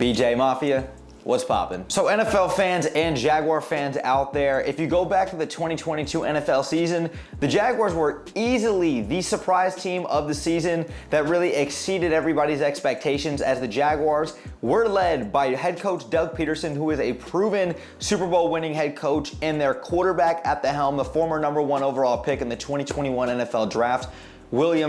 BJ Mafia, what's poppin'? So NFL fans and Jaguar fans out there, if you go back to the 2022 NFL season, the Jaguars were easily the surprise team of the season that really exceeded everybody's expectations, as the Jaguars were led by head coach Doug Peterson, who is a proven Super Bowl winning head coach, and their quarterback at the helm, the former #1 overall pick in the 2021 NFL draft,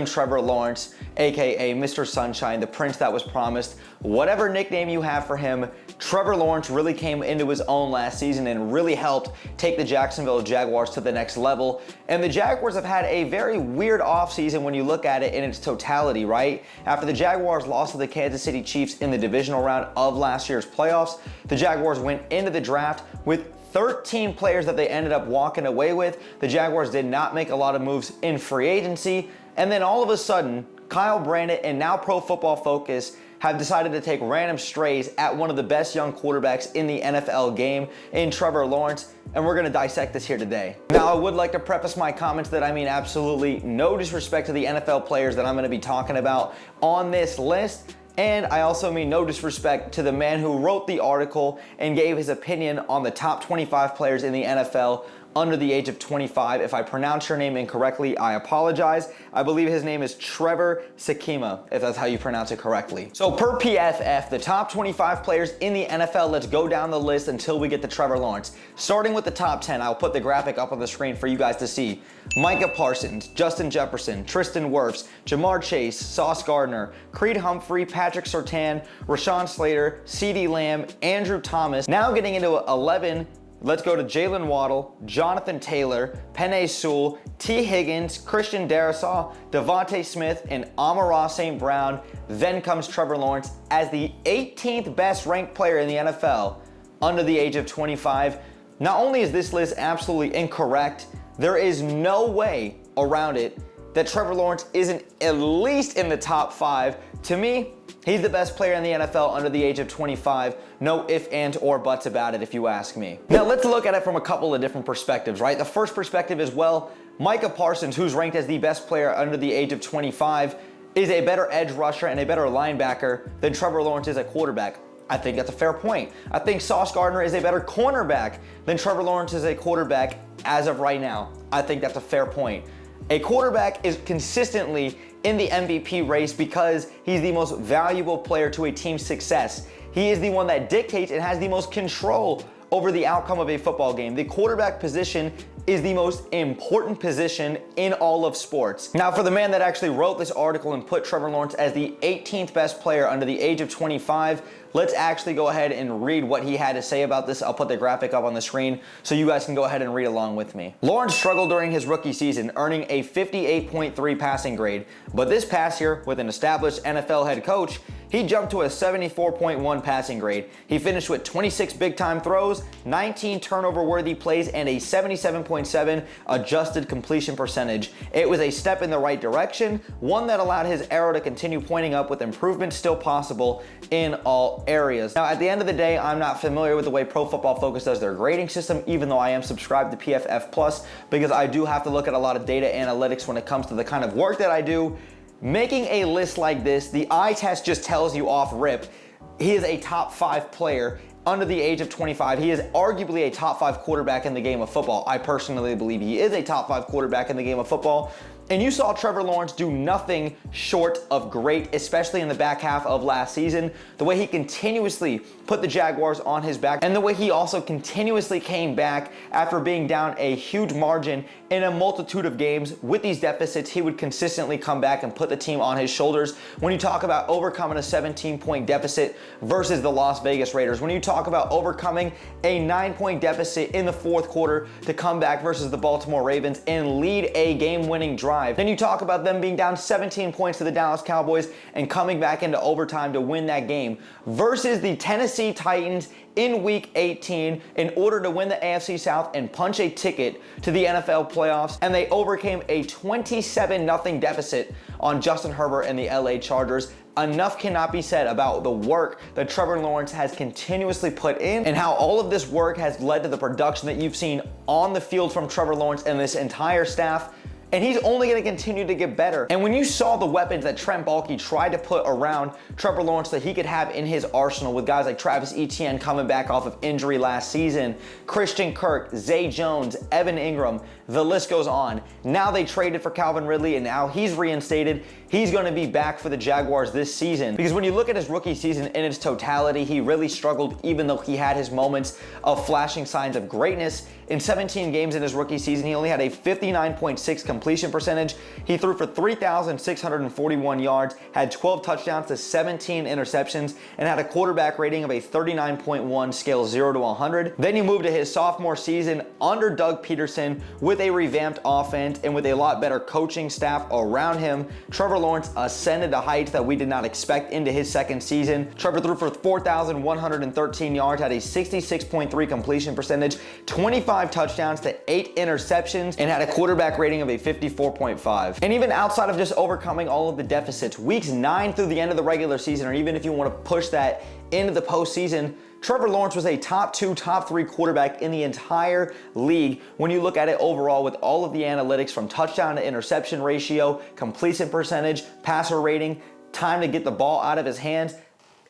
Trevor Lawrence, aka Mr. Sunshine, the prince that was promised. Whatever nickname you have for him, Trevor Lawrence really came into his own last season and really helped take the Jacksonville Jaguars to the next level. And the Jaguars have had a very weird offseason when you look at it in its totality, right? After the Jaguars lost to the Kansas City Chiefs in the divisional round of last year's playoffs, the Jaguars went into the draft with 13 players that they ended up walking away with. The Jaguars did not make a lot of moves in free agency. And then all of a sudden, Kyle Brandon and now Pro Football Focus have decided to take random strays at one of the best young quarterbacks in the NFL game in Trevor Lawrence, and we're gonna dissect this here today. Now, I would like to preface my comments that I mean absolutely no disrespect to the NFL players that I'm gonna be talking about on this list. And I also mean no disrespect to the man who wrote the article and gave his opinion on the top 25 players in the NFL under the age of 25. If I pronounce your name incorrectly, I apologize. I believe his name is Trevor Sakima, if that's how you pronounce it correctly. So per PFF, the top 25 players in the NFL, let's go down the list until we get to Trevor Lawrence. Starting with the top 10, I'll put the graphic up on the screen for you guys to see. Micah Parsons, Justin Jefferson, Tristan Wirfs, Jamar Chase, Sauce Gardner, Creed Humphrey, Patrick Surtain, Rashawn Slater, CeeDee Lamb, Andrew Thomas. Now getting into 11, let's go to Jalen Waddle, Jonathan Taylor, Penei Sewell, T. Higgins, Christian Darrisaw, Devontae Smith, and Amon-Ra St. Brown. Then comes Trevor Lawrence as the 18th best ranked player in the NFL under the age of 25. Not only is this list absolutely incorrect, there is no way around it that Trevor Lawrence isn't at least in the top 5. To me, he's the best player in the NFL under the age of 25. No ifs, ands, or buts about it, if you ask me. Now, let's look at it from a couple of different perspectives, right? The first perspective is, well, Micah Parsons, who's ranked as the best player under the age of 25, is a better edge rusher and a better linebacker than Trevor Lawrence is at quarterback. I think that's a fair point. I think Sauce Gardner is a better cornerback than Trevor Lawrence is a quarterback as of right now. I think that's a fair point. A quarterback is consistently in the MVP race because he's the most valuable player to a team's success. He is the one that dictates and has the most control over the outcome of a football game. The quarterback position is the most important position in all of sports. Now, for the man that actually wrote this article and put Trevor Lawrence as the 18th best player under the age of 25, let's actually go ahead and read what he had to say about this. I'll put the graphic up on the screen so you guys can go ahead and read along with me. Lawrence struggled during his rookie season, earning a 58.3 passing grade. But this past year, with an established NFL head coach, he jumped to a 74.1 passing grade. He finished with 26 big-time throws, 19 turnover-worthy plays, and a 77.7 adjusted completion percentage. It was a step in the right direction, one that allowed his arrow to continue pointing up with improvements still possible in all areas. Now, at the end of the day, I'm not familiar with the way Pro Football Focus does their grading system, even though I am subscribed to PFF Plus, because I do have to look at a lot of data analytics when it comes to the kind of work that I do. Making a list like this, the eye test just tells you off rip, he is a top 5 player under the age of 25. He is arguably a top 5 quarterback in the game of football. I personally believe he is a top 5 quarterback in the game of football. And you saw Trevor Lawrence do nothing short of great, especially in the back half of last season. The way he continuously put the Jaguars on his back, and the way he also continuously came back after being down a huge margin in a multitude of games. With these deficits, he would consistently come back and put the team on his shoulders. When you talk about overcoming a 17-point deficit versus the Las Vegas Raiders, when you talk about overcoming a 9-point deficit in the fourth quarter to come back versus the Baltimore Ravens and lead a game-winning drive, then you talk about them being down 17 points to the Dallas Cowboys and coming back into overtime to win that game versus the Tennessee Titans in Week 18 in order to win the AFC South and punch a ticket to the NFL playoffs, and they overcame a 27-0 deficit on Justin Herbert and the LA Chargers. Enough cannot be said about the work that Trevor Lawrence has continuously put in and how all of this work has led to the production that you've seen on the field from Trevor Lawrence and this entire staff. and he's only going to continue to get better. And when you saw the weapons that Trent Baalke tried to put around Trevor Lawrence that he could have in his arsenal with guys like Travis Etienne coming back off of injury last season, Christian Kirk, Zay Jones, Evan Ingram, the list goes on. Now they traded for Calvin Ridley, and now he's reinstated. He's going to be back for the Jaguars this season. Because when you look at his rookie season in its totality, he really struggled even though he had his moments of flashing signs of greatness. In 17 games in his rookie season, he only had a 59.6 completion percentage. He threw for 3,641 yards, had 12 touchdowns to 17 interceptions, and had a quarterback rating of a 39.1 scale 0 to 100. Then you move to his sophomore season under Doug Peterson with a revamped offense and with a lot better coaching staff around him. Trevor Lawrence ascended to heights that we did not expect into his second season. Trevor threw for 4,113 yards, had a 66.3 completion percentage, 25 touchdowns to 8 interceptions, and had a quarterback rating of a 54.5. And even outside of just overcoming all of the deficits, weeks 9 through the end of the regular season, or even if you want to push that into the postseason, Trevor Lawrence was a top 2, top 3 quarterback in the entire league when you look at it overall with all of the analytics from touchdown to interception ratio, completion percentage, passer rating, time to get the ball out of his hands.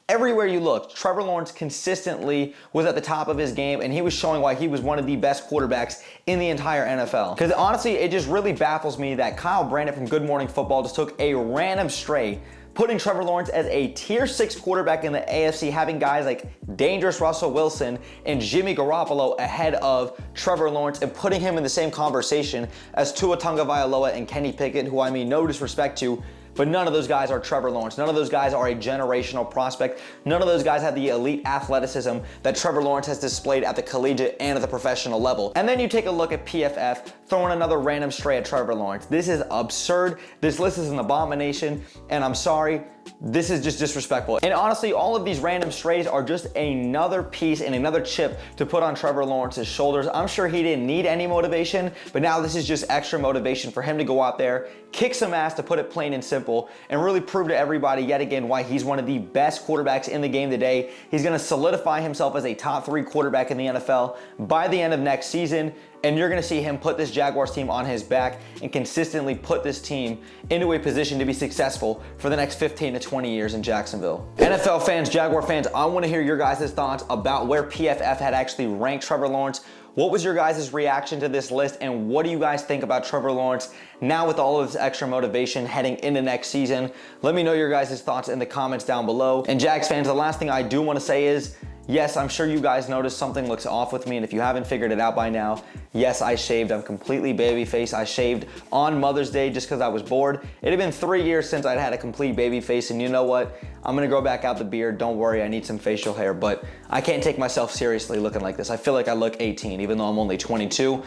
Everywhere you looked, Trevor Lawrence consistently was at the top of his game, and he was showing why he was one of the best quarterbacks in the entire NFL. Because honestly, it just really baffles me that Kyle Brandon from Good Morning Football just took a random stray, putting Trevor Lawrence as a tier 6 quarterback in the AFC, having guys like dangerous Russell Wilson and Jimmy Garoppolo ahead of Trevor Lawrence, and putting him in the same conversation as Tua Tagovailoa and Kenny Pickett, who I mean no disrespect to, but none of those guys are Trevor Lawrence. None of those guys are a generational prospect. None of those guys have the elite athleticism that Trevor Lawrence has displayed at the collegiate and at the professional level. And then you take a look at PFF, throwing another random stray at Trevor Lawrence. This is absurd. This list is an abomination, and I'm sorry, this is just disrespectful. And honestly, all of these random strays are just another piece and another chip to put on Trevor Lawrence's shoulders. I'm sure he didn't need any motivation, but now this is just extra motivation for him to go out there, kick some ass, to put it plain and simple, and really prove to everybody yet again why he's one of the best quarterbacks in the game today. He's going to solidify himself as a top 3 quarterback in the NFL by the end of next season. And you're going to see him put this Jaguars team on his back and consistently put this team into a position to be successful for the next 15 to 20 years in Jacksonville. NFL fans, Jaguar fans, I want to hear your guys' thoughts about where PFF had actually ranked Trevor Lawrence. What was your guys' reaction to this list, and what do you guys think about Trevor Lawrence now with all of this extra motivation heading into next season? Let me know your guys' thoughts in the comments down below. And Jags fans, the last thing I do want to say is, yes, I'm sure you guys noticed something looks off with me, and if you haven't figured it out by now, yes, I shaved. I'm completely babyface. I shaved on Mother's Day just because I was bored. It had been 3 years since I'd had a complete baby face, and you know what? I'm gonna grow back out the beard. Don't worry, I need some facial hair, but I can't take myself seriously looking like this. I feel like I look 18, even though I'm only 22.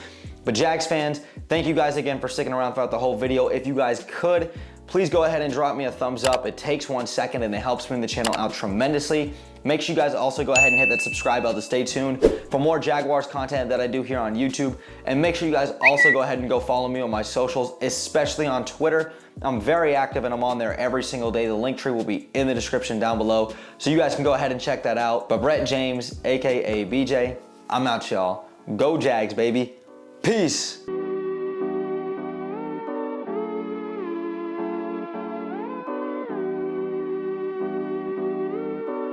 But Jags fans, thank you guys again for sticking around throughout the whole video. If you guys could, please go ahead and drop me a thumbs up. It takes 1 second and it helps bring the channel out tremendously. Make sure you guys also go ahead and hit that subscribe bell to stay tuned for more Jaguars content that I do here on YouTube. And make sure you guys also go ahead and go follow me on my socials, especially on Twitter. I'm very active and I'm on there every single day. The link tree will be in the description down below, so you guys can go ahead and check that out. But Brett James, aka BJ, I'm out, y'all. Go Jags, baby. Peace.